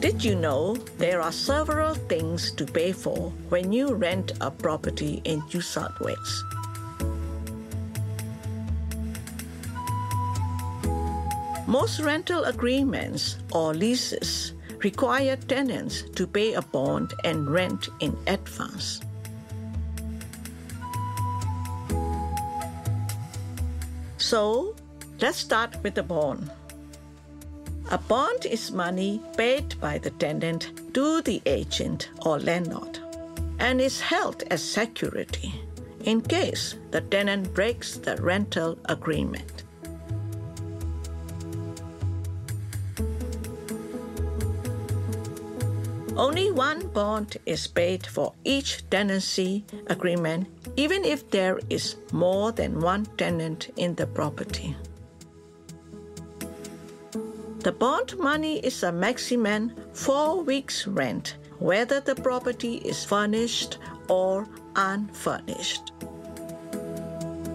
Did you know there are several things to pay for when you rent a property in New South Wales? Most rental agreements or leases require tenants to pay a bond and rent in advance. So, let's start with the bond. A bond is money paid by the tenant to the agent or landlord and is held as security in case the tenant breaks the rental agreement. Only one bond is paid for each tenancy agreement, even if there is more than one tenant in the property. The bond money is a maximum 4 weeks' rent, whether the property is furnished or unfurnished.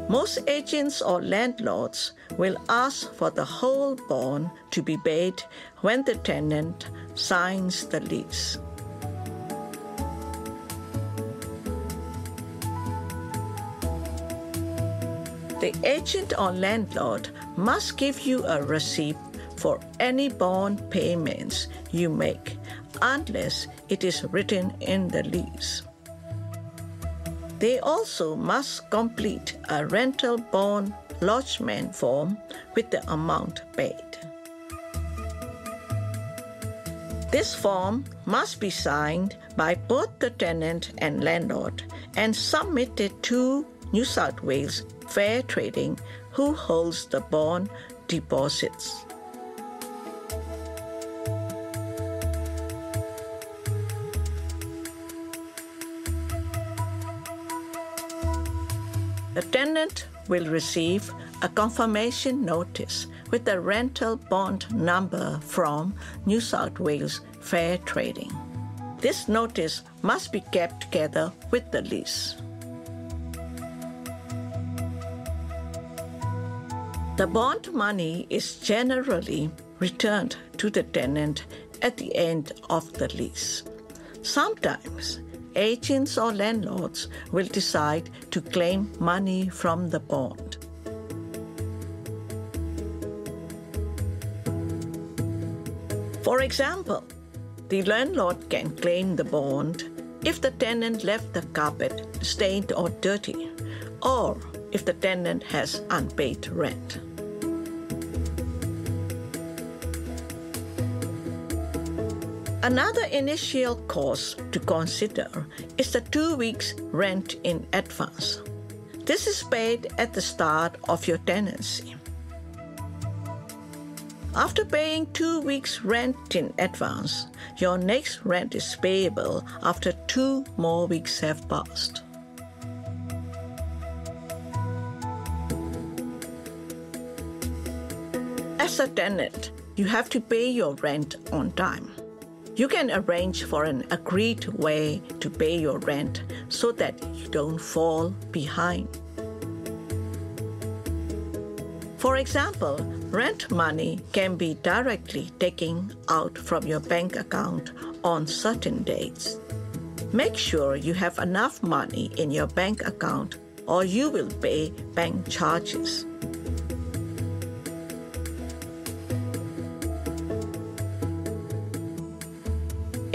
Most agents or landlords will ask for the whole bond to be paid when the tenant signs the lease. The agent or landlord must give you a receipt for any bond payments you make, unless it is written in the lease. They also must complete a rental bond lodgement form with the amount paid. This form must be signed by both the tenant and landlord and submitted to New South Wales Fair Trading, who holds the bond deposits. The tenant will receive a confirmation notice with the rental bond number from New South Wales Fair Trading. This notice must be kept together with the lease. The bond money is generally returned to the tenant at the end of the lease. Sometimes, agents or landlords will decide to claim money from the bond. For example, the landlord can claim the bond if the tenant left the carpet stained or dirty, or if the tenant has unpaid rent. Another initial cost to consider is the 2 weeks rent in advance. This is paid at the start of your tenancy. After paying 2 weeks rent in advance, your next rent is payable after 2 more weeks have passed. As a tenant, you have to pay your rent on time. You can arrange for an agreed way to pay your rent so that you don't fall behind. For example, rent money can be directly taken out from your bank account on certain dates. Make sure you have enough money in your bank account or you will pay bank charges.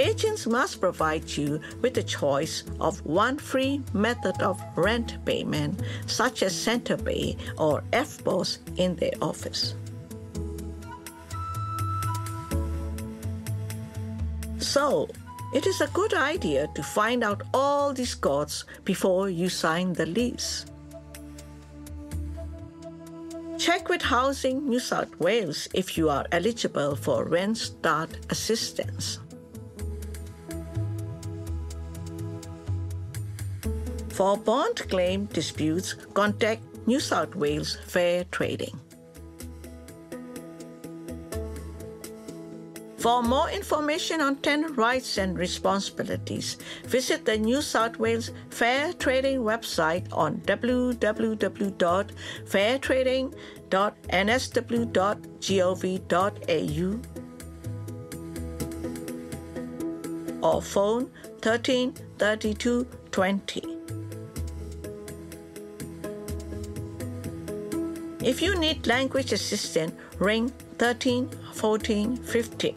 Agents must provide you with a choice of one free method of rent payment, such as Centerpay or FBOS in their office. So, it is a good idea to find out all these costs before you sign the lease. Check with Housing New South Wales if you are eligible for Rent Start assistance. For bond claim disputes, contact New South Wales Fair Trading. For more information on tenant rights and responsibilities, visit the New South Wales Fair Trading website on www.fairtrading.nsw.gov.au. or phone 13 32 20. If you need language assistance, ring 13 14 50.